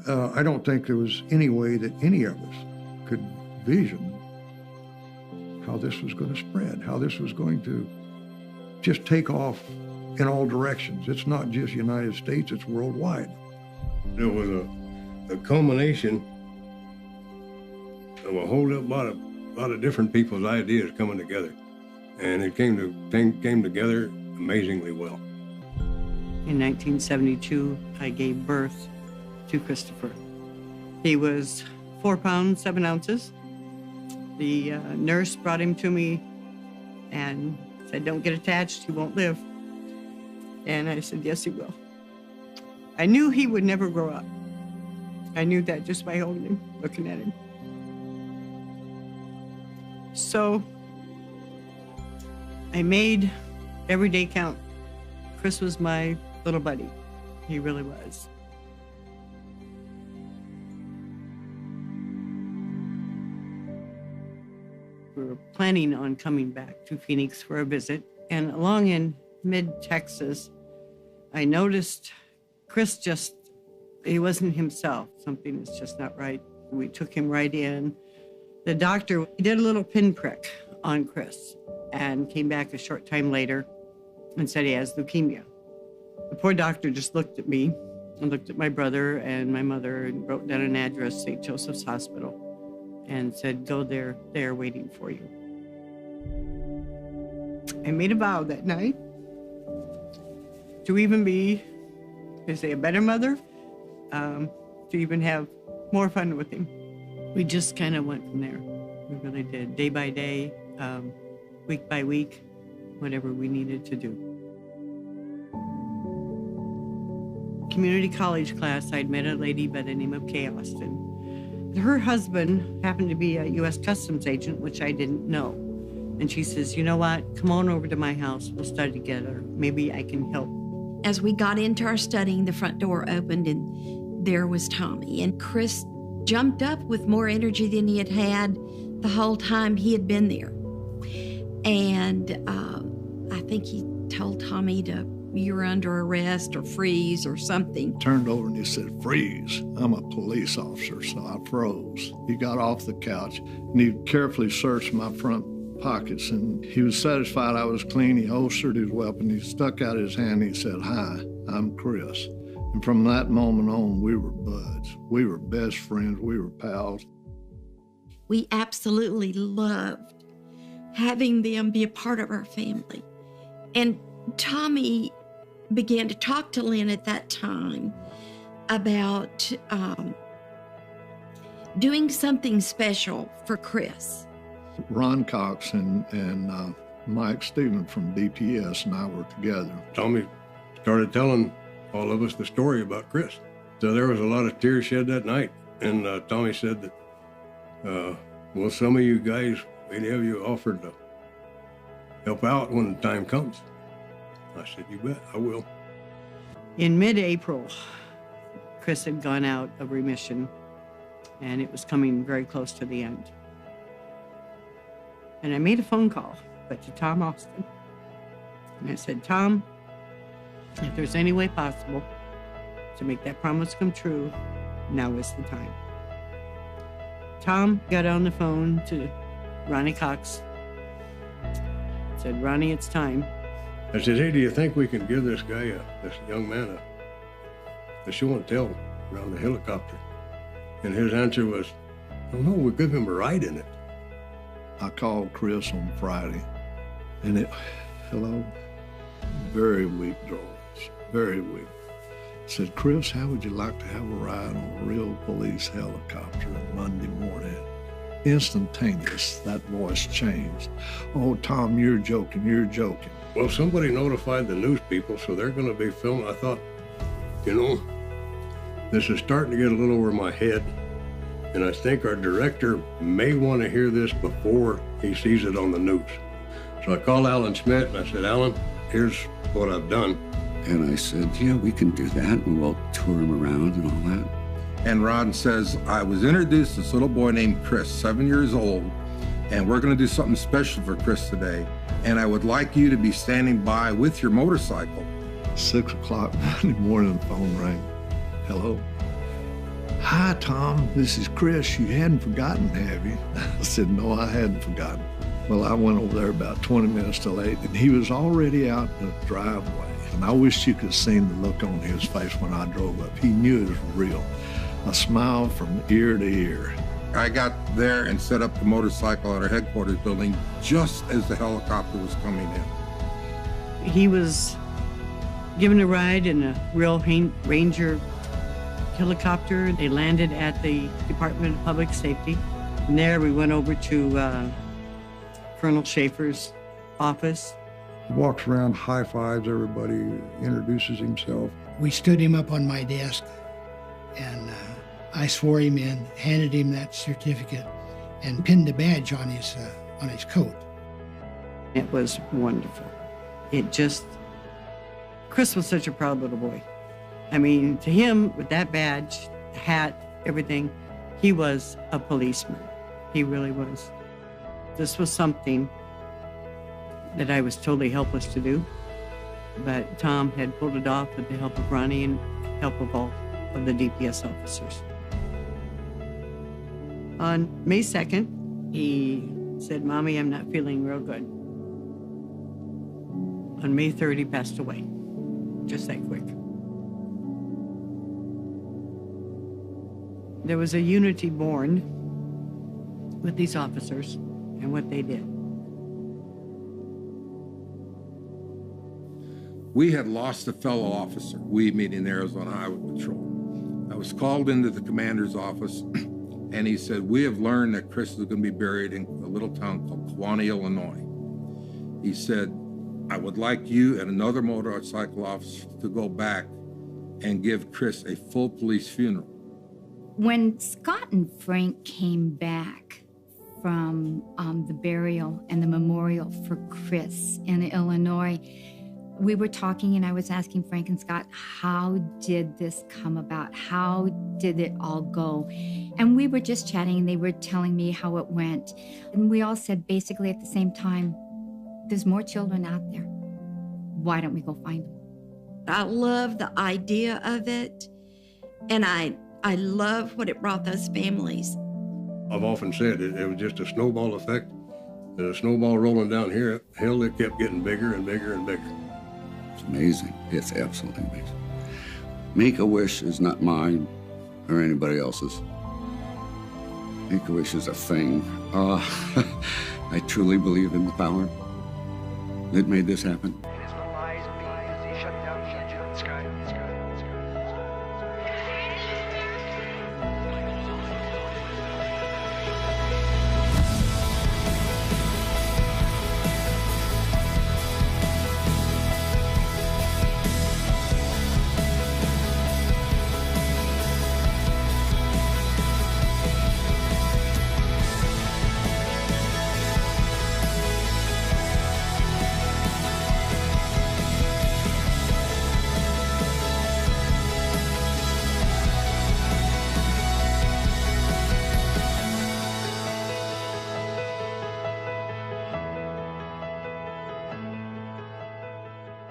I don't think there was any way that any of us could vision how this was going to spread, how this was going to just take off in all directions. It's not just United States, it's worldwide. It was a culmination of a whole lot of different people's ideas coming together. And it came together amazingly well. In 1972, I gave birth to Christopher. He was 4 pounds, 7 ounces. The nurse brought him to me and said, "Don't get attached, he won't live." And I said, "Yes, he will." I knew he would never grow up. I knew that just by holding him, looking at him. So I made every day count. Chris was my little buddy. He really was. We were planning on coming back to Phoenix for a visit, and along in mid-Texas, I noticed Chris he wasn't himself. Something was just not right. We took him right in. The doctor did a little pinprick on Chris and came back a short time later and said he has leukemia. The poor doctor just looked at me and looked at my brother and my mother and wrote down an address, St. Joseph's Hospital, and said, "Go there, they're waiting for you." I made a vow that night to even be, they say, a better mother, to even have more fun with him. We just kind of went from there. We really did, day by day, week by week, whatever we needed to do. Community college class, I'd met a lady by the name of Kay Austin. Her husband happened to be a U.S. Customs agent, which I didn't know. And she says, "You know what? Come on over to my house. We'll study together. Maybe I can help." As we got into our studying, the front door opened and there was Tommy. And Chris jumped up with more energy than he had had the whole time he had been there. And I think he told Tommy you're under arrest or freeze or something. Turned over and he said, "Freeze." I'm a police officer, so I froze. He got off the couch and he carefully searched my front pockets, and he was satisfied I was clean. He holstered his weapon. He stuck out his hand. He said, "Hi, I'm Chris." And from that moment on, we were buds. We were best friends. We were pals. We absolutely loved having them be a part of our family. And Tommy began to talk to Lynn at that time about doing something special for Chris. Ron Cox and Mike Stevens from DPS and I were together. Tommy started telling all of us the story about Chris. So there was a lot of tears shed that night. And Tommy said that, well, some of you guys, we'd have you offered to help out when the time comes. I said, "You bet, I will." In mid-April, Chris had gone out of remission, and it was coming very close to the end. And I made a phone call, but to Tom Austin. And I said, "Tom, if there's any way possible to make that promise come true, now is the time." Tom got on the phone to Ronnie Cox, said, "Ronnie, it's time." I said, "Hey, do you think we can give this guy, this young man, a show and tell around the helicopter?" And his answer was, "Oh no, we'll give him a ride in it." I called Chris on Friday, and hello, very weak drawings, very weak. I said, "Chris, how would you like to have a ride on a real police helicopter Monday morning?" Instantaneous, that voice changed. "Oh, Tom, you're joking, you're joking." Well, somebody notified the news people, so they're going to be filming. I thought, this is starting to get a little over my head, and I think our director may want to hear this before he sees it on the news. So I called Alan Schmidt, and I said, "Alan, here's what I've done." And I said, "Yeah, we can do that, and we'll tour him around and all that." And Ron says, "I was introduced to this little boy named Chris, 7 years old, and we're going to do something special for Chris today. And I would like you to be standing by with your motorcycle." 6 o'clock Monday morning, the phone rang. "Hello?" "Hi, Tom, this is Chris. You hadn't forgotten, have you?" I said, "No, I hadn't forgotten." Well, I went over there about 20 minutes till 8, and he was already out in the driveway. And I wish you could have seen the look on his face when I drove up. He knew it was real. A smile from ear to ear. I got there and set up the motorcycle at our headquarters building just as the helicopter was coming in. He was given a ride in a real Ranger helicopter. They landed at the Department of Public Safety. From there, we went over to Colonel Schaefer's office. He walks around, high fives everybody, introduces himself. We stood him up on my desk, and I swore him in, handed him that certificate, and pinned the badge on his coat. It was wonderful. Chris was such a proud little boy. I mean, to him, with that badge, hat, everything, he was a policeman. He really was. This was something that I was totally helpless to do, but Tom had pulled it off with the help of Ronnie and help of all of the DPS officers. On May 2nd, he said, "Mommy, I'm not feeling real good." On May 3rd, he passed away, just that quick. There was a unity born with these officers and what they did. We had lost a fellow officer, we meaning the Arizona Highway Patrol. I was called into the commander's office, and he said, "We have learned that Chris is going to be buried in a little town called Kewanee, Illinois." He said, "I would like you and another motorcycle officer to go back and give Chris a full police funeral." When Scott and Frank came back from the burial and the memorial for Chris in Illinois, we were talking, and I was asking Frank and Scott, how did this come about? How did it all go? And we were just chatting, and they were telling me how it went. And we all said basically at the same time, there's more children out there. Why don't we go find them? I love the idea of it, and I love what it brought those families. I've often said it was just a snowball effect. And a snowball rolling down here, hell, it kept getting bigger and bigger and bigger. It's amazing. It's absolutely amazing. Make-A-Wish is not mine or anybody else's. Make-A-Wish is a thing. I truly believe in the power that made this happen.